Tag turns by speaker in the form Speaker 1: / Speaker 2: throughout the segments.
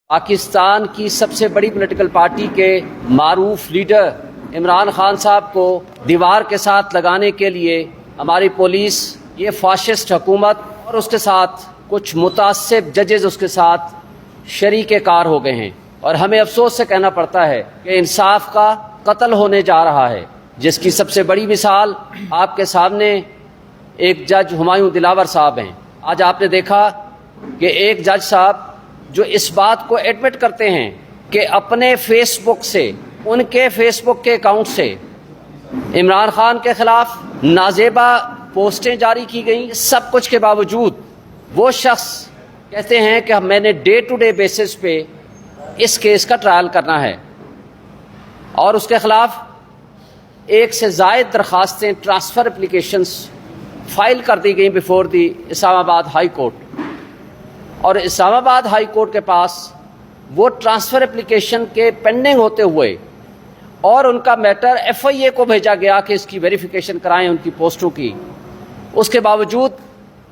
Speaker 1: पाकिस्तान की सबसे बड़ी पॉलिटिकल पार्टी के मारूफ लीडर इमरान खान साहब को दीवार के साथ लगाने के लिए हमारी पुलिस ये फाशिस्ट हुकूमत और उसके साथ कुछ मुतासिब जजेस उसके साथ शरीक कार हो गए हैं और हमें अफसोस से कहना पड़ता है कि इंसाफ का कत्ल होने जा रहा है, जिसकी सबसे बड़ी मिसाल आपके सामने एक जज हुमायूं दिलावर साहब हैं। आज आपने देखा कि एक जज साहब जो इस बात को एडमिट करते हैं कि अपने फेसबुक से, उनके फेसबुक के अकाउंट से इमरान खान के खिलाफ नाजेबा पोस्टें जारी की गई, सब कुछ के बावजूद वो शख्स कहते हैं कि मैंने डे टू डे बेसिस पे इस केस का ट्रायल करना है और उसके खिलाफ एक से ज़ायद दरखास्तें, ट्रांसफ़र एप्लीकेशंस फाइल कर दी गई before the Islamabad high court. और इस्लामाबाद हाई कोर्ट के पास वो ट्रांसफ़र एप्लीकेशन के पेंडिंग होते हुए और उनका मैटर FIA को भेजा गया कि इसकी वेरिफिकेशन कराएं उनकी पोस्टों की, उसके बावजूद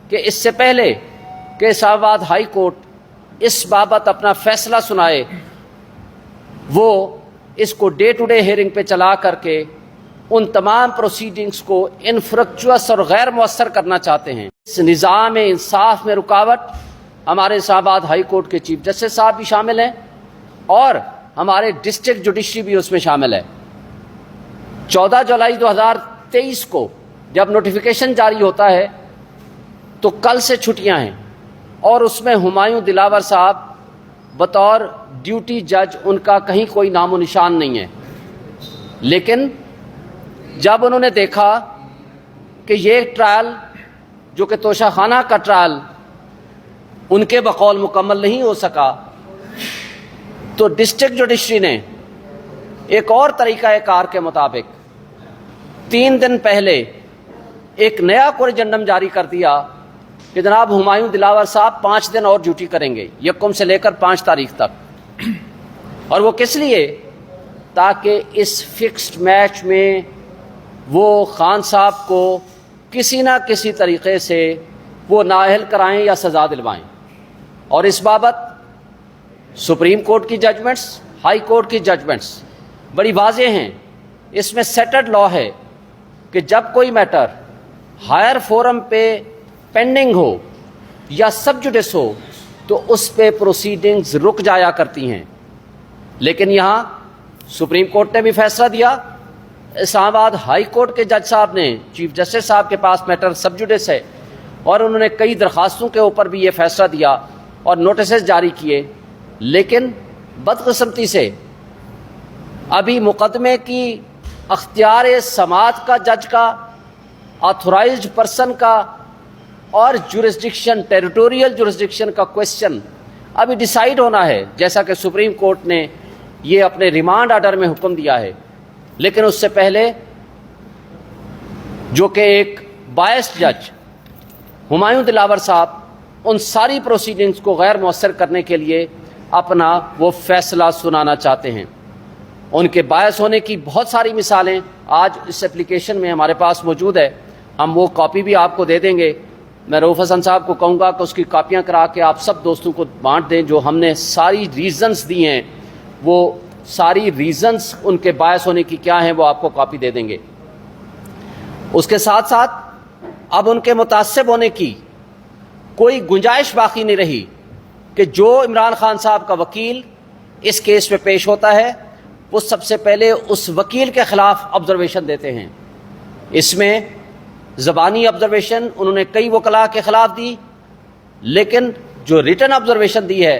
Speaker 1: कि इससे पहले कि इस्लामाबाद हाई कोर्ट इस बाबत अपना फैसला सुनाए, वो इसको डे टू डे हियरिंग पे चला करके उन तमाम प्रोसीडिंग्स को इनफ्रुक्चुअस और गैर मुअस्सर करना चाहते हैं। इस निज़ाम इंसाफ में रुकावट हमारे इस्लामाबाद हाई कोर्ट के चीफ जस्टिस साहब भी शामिल हैं और हमारे डिस्ट्रिक्ट जुडिशरी भी उसमें शामिल है। 14 जुलाई 2023 को जब नोटिफिकेशन जारी होता है तो कल से छुट्टियां हैं और उसमें हुमायूं दिलावर साहब बतौर ड्यूटी जज उनका कहीं कोई नामो निशान नहीं है। लेकिन जब उन्होंने देखा कि ये ट्रायल जो कि तोशाखाना का ट्रायल उनके बकौल मुकम्मल नहीं हो सका, तो डिस्ट्रिक्ट जुडिशरी ने एक और तरीक़ा कार के मुताबिक 3 दिन पहले एक नया कोरिजेंडम जारी कर दिया कि जनाब हुमायूं दिलावर साहब 5 दिन और ड्यूटी करेंगे, 1 से लेकर 5 तारीख तक। और वो किस लिए? ताकि इस फिक्स्ड मैच में वो खान साहब को किसी ना किसी तरीक़े से वो नाअहल कराएं या सज़ा दिलवाएं। और इस बाबत सुप्रीम कोर्ट की जजमेंट्स, हाई कोर्ट की जजमेंट्स बड़ी वाज़ेह हैं। इसमें सेटल्ड लॉ है कि जब कोई मैटर हायर फोरम पे पेंडिंग हो या सब जुडिस हो तो उस पे प्रोसीडिंग्स रुक जाया करती हैं। लेकिन यहाँ सुप्रीम कोर्ट ने भी फैसला दिया, इस्लामाबाद हाई कोर्ट के जज साहब ने, चीफ जस्टिस साहब के पास मैटर सब जुडिस है और उन्होंने कई दरखास्तों के ऊपर भी ये फैसला दिया और नोटिस जारी किए। लेकिन बदकिस्मती से अभी मुकदमे की अख्तियार समात का, जज का, ऑथोराइज्ड पर्सन का और जुरिस्डिक्शन, टेरिटोरियल जुरिस्डिक्शन का क्वेश्चन अभी डिसाइड होना है, जैसा कि सुप्रीम कोर्ट ने ये अपने रिमांड आर्डर में हुक्म दिया है। लेकिन उससे पहले जो कि एक बायस्ड जज हुमायूं दिलावर साहब उन सारी प्रोसीडिंग्स को गैर मुअस्सर करने के लिए अपना वो फैसला सुनाना चाहते हैं। उनके बायस होने की बहुत सारी मिसालें आज इस एप्लीकेशन में हमारे पास मौजूद है, हम वो कॉपी भी आपको दे देंगे। मैं रऊफ हसन साहब को कहूँगा कि उसकी कापियाँ करा के आप सब दोस्तों को बांट दें। जो हमने सारी रीज़न्स दी हैं, वो सारी रीज़न्स उनके बायस होने की क्या हैं, वो आपको कॉपी दे देंगे। उसके साथ साथ अब उनके मुतासिब होने की कोई गुंजाइश बाकी नहीं रही कि जो इमरान खान साहब का वकील इस केस में पेश होता है वो सबसे पहले उस वकील के ख़िलाफ़ ऑब्जर्वेशन देते हैं। इसमें ज़बानी ऑब्जर्वेशन उन्होंने कई वकला के ख़िलाफ़ दी, लेकिन जो रिटन ऑब्जर्वेशन दी है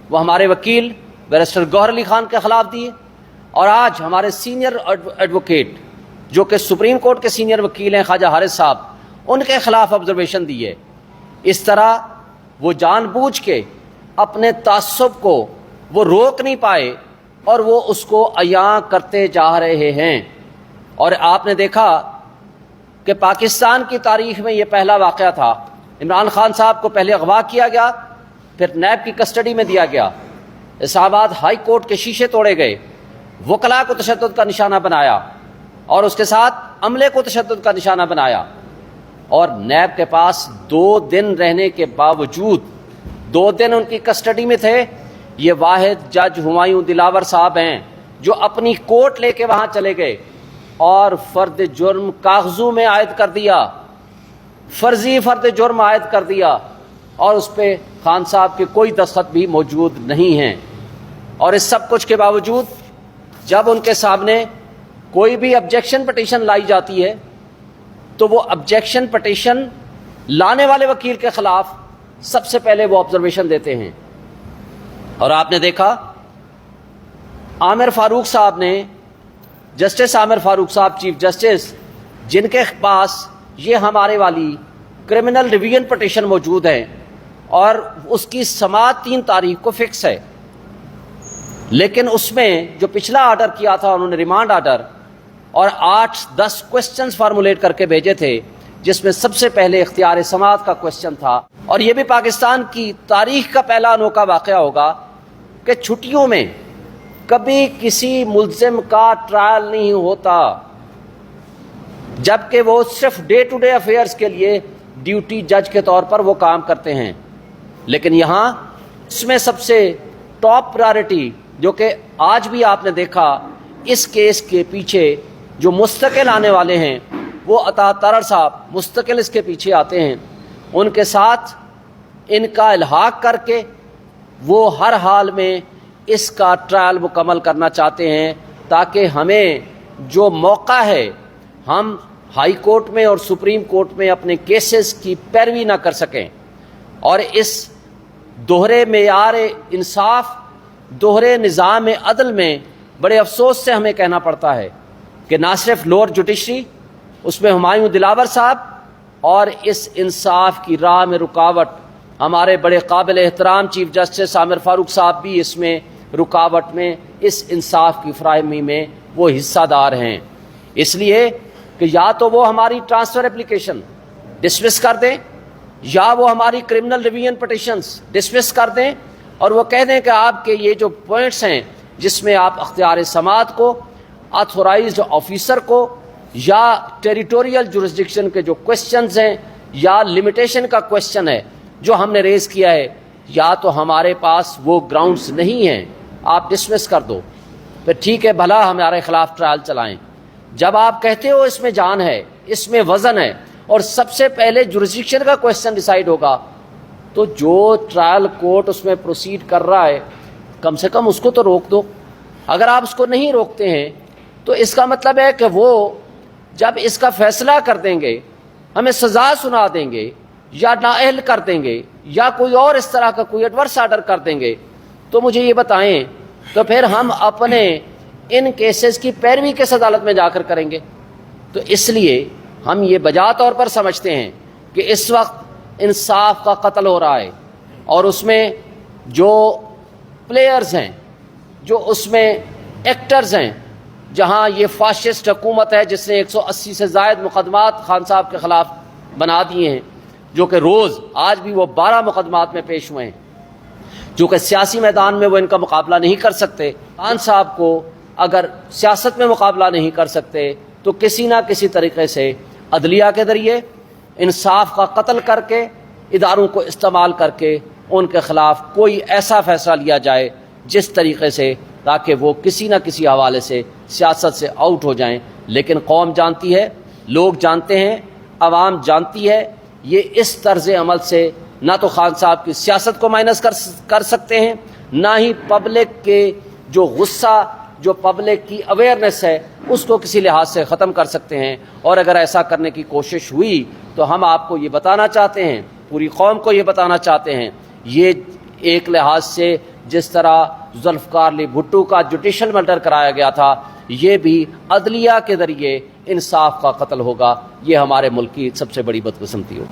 Speaker 1: वो हमारे वकील बैरिस्टर गौहर अली खान के ख़िलाफ़ दी। और आज हमारे सीनियर एडवोकेट जो कि सुप्रीम कोर्ट के सीनियर वकील हैं ख्वाजा हारिस साहब, उनके ख़िलाफ़ ऑब्जर्वेशन दी है। इस तरह वो जानबूझ के अपने तासुब को वो रोक नहीं पाए और वो उसको अयां करते जा रहे हैं। और आपने देखा कि पाकिस्तान की तारीख में ये पहला वाक़या था। इमरान खान साहब को पहले अगवा किया गया, फिर नैब की कस्टडी में दिया गया, इस्लामाबाद हाई कोर्ट के शीशे तोड़े गए, वकला को तशद्दुद का निशाना बनाया और उसके साथ अमले को तशद्दुद का निशाना बनाया। और नैब के पास 2 दिन रहने के बावजूद, 2 दिन उनकी कस्टडी में थे, یہ واحد جج ہمایوں دلاور صاحب ہیں جو اپنی کوٹ لے کے وہاں چلے گئے اور فرد جرم کاغذوں میں عائد کر دیا، فرضی فرد جرم عائد کر دیا، اور اس پہ خان صاحب کے کوئی دستخط بھی موجود نہیں ہیں۔ اور اس سب کچھ کے باوجود جب ان کے سامنے کوئی بھی آبجیکشن پٹیشن لائی جاتی ہے تو وہ آبجیکشن پٹیشن لانے والے وکیل کے خلاف سب سے پہلے وہ آبزرویشن دیتے ہیں۔ اور آپ نے دیکھا عامر فاروق صاحب نے، جسٹس عامر فاروق صاحب چیف جسٹس، جن کے پاس یہ ہمارے والی کرمنل ریویژن پٹیشن موجود ہے اور اس کی سماعت 3 تاریخ کو فکس ہے، لیکن اس میں جو پچھلا آرڈر کیا تھا انہوں نے ریمانڈ آرڈر اور 8-10 کوسچنز فارمولیٹ کر کے بھیجے تھے، جس میں سب سے پہلے اختیار سماعت کا کوسچن تھا۔ اور یہ بھی پاکستان کی تاریخ کا پہلا انوکھا واقعہ ہوگا کہ چھٹیوں میں کبھی کسی ملزم کا ٹرائل نہیں ہوتا، جبکہ وہ صرف ڈے ٹو ڈے افیئرز کے لیے ڈیوٹی جج کے طور پر وہ کام کرتے ہیں۔ لیکن یہاں اس میں سب سے ٹاپ پرائرٹی، جو کہ آج بھی آپ نے دیکھا اس کیس کے پیچھے جو مستقل آنے والے ہیں، وہ عطا ترر صاحب مستقل اس کے پیچھے آتے ہیں، ان کے ساتھ ان کا الحاق کر کے وہ ہر حال میں اس کا ٹرائل مکمل کرنا چاہتے ہیں، تاکہ ہمیں جو موقع ہے ہم ہائی کورٹ میں اور سپریم کورٹ میں اپنے کیسز کی پیروی نہ کر سکیں۔ اور اس دوہرے معیار انصاف، دوہرے نظام عدل میں بڑے افسوس سے ہمیں کہنا پڑتا ہے کہ نہ صرف لوور جوڈیشری، اس میں ہمایوں دلاور صاحب، اور اس انصاف کی راہ میں رکاوٹ ہمارے بڑے قابل احترام چیف جسٹس عامر فاروق صاحب بھی اس میں رکاوٹ میں، اس انصاف کی فراہمی میں وہ حصہ دار ہیں۔ اس لیے کہ یا تو وہ ہماری ٹرانسفر اپلیکیشن ڈسمس کر دیں، یا وہ ہماری کرمنل ریویژن پٹیشنز ڈسمس کر دیں اور وہ کہہ دیں کہ آپ کے یہ جو پوائنٹس ہیں جس میں آپ اختیار سماعت کو، آتھورائزڈ آفیسر کو، یا ٹیریٹوریل جورسڈکشن کے جو کوسچنز ہیں، یا لمیٹیشن کا کوسچن ہے جو ہم نے ریز کیا ہے، یا تو ہمارے پاس وہ گراؤنڈز نہیں ہیں، آپ ڈسمس کر دو، پھر ٹھیک ہے بھلا ہمارے خلاف ٹرائل چلائیں۔ جب آپ کہتے ہو اس میں جان ہے، اس میں وزن ہے، اور سب سے پہلے جورسڈکشن کا کوسچن ڈیسائیڈ ہوگا، تو جو ٹرائل کورٹ اس میں پروسیڈ کر رہا ہے کم سے کم اس کو تو روک دو۔ اگر آپ اس کو نہیں روکتے ہیں تو اس کا مطلب ہے کہ وہ جب اس کا فیصلہ کر دیں گے، ہمیں سزا سنا دیں گے، یا نااہل کر دیں گے، یا کوئی اور اس طرح کا کوئی ایڈورس آرڈر کر دیں گے، تو مجھے یہ بتائیں تو پھر ہم اپنے ان کیسز کی پیروی کس عدالت میں جا کر کریں گے؟ تو اس لیے ہم یہ بجا طور پر سمجھتے ہیں کہ اس وقت انصاف کا قتل ہو رہا ہے، اور اس میں جو پلیئرز ہیں، جو اس میں ایکٹرز ہیں، جہاں یہ فاشسٹ حکومت ہے جس نے 180 سے زائد مقدمات خان صاحب کے خلاف بنا دیے ہیں، جو کہ روز آج بھی وہ 12 مقدمات میں پیش ہوئے ہیں، جو کہ سیاسی میدان میں وہ ان کا مقابلہ نہیں کر سکتے۔ خان صاحب کو اگر سیاست میں مقابلہ نہیں کر سکتے تو کسی نہ کسی طریقے سے عدلیہ کے ذریعے انصاف کا قتل کر کے، اداروں کو استعمال کر کے ان کے خلاف کوئی ایسا فیصلہ لیا جائے جس طریقے سے تاکہ وہ کسی نہ کسی حوالے سے سیاست سے آؤٹ ہو جائیں۔ لیکن قوم جانتی ہے، لوگ جانتے ہیں، عوام جانتی ہے، یہ اس طرز عمل سے نہ تو خان صاحب کی سیاست کو مائنس کر سکتے ہیں، نہ ہی پبلک کے جو غصہ، جو پبلک کی اویئرنیس ہے، اس کو کسی لحاظ سے ختم کر سکتے ہیں۔ اور اگر ایسا کرنے کی کوشش ہوئی تو ہم آپ کو یہ بتانا چاہتے ہیں، پوری قوم کو یہ بتانا چاہتے ہیں، یہ ایک لحاظ سے جس طرح ذوالفقار علی بھٹو کا جوڈیشل مرڈر کرایا گیا تھا، یہ بھی عدلیہ کے ذریعے انصاف کا قتل ہوگا۔ یہ ہمارے ملک کی سب سے بڑی بدقسمتی ہوگی۔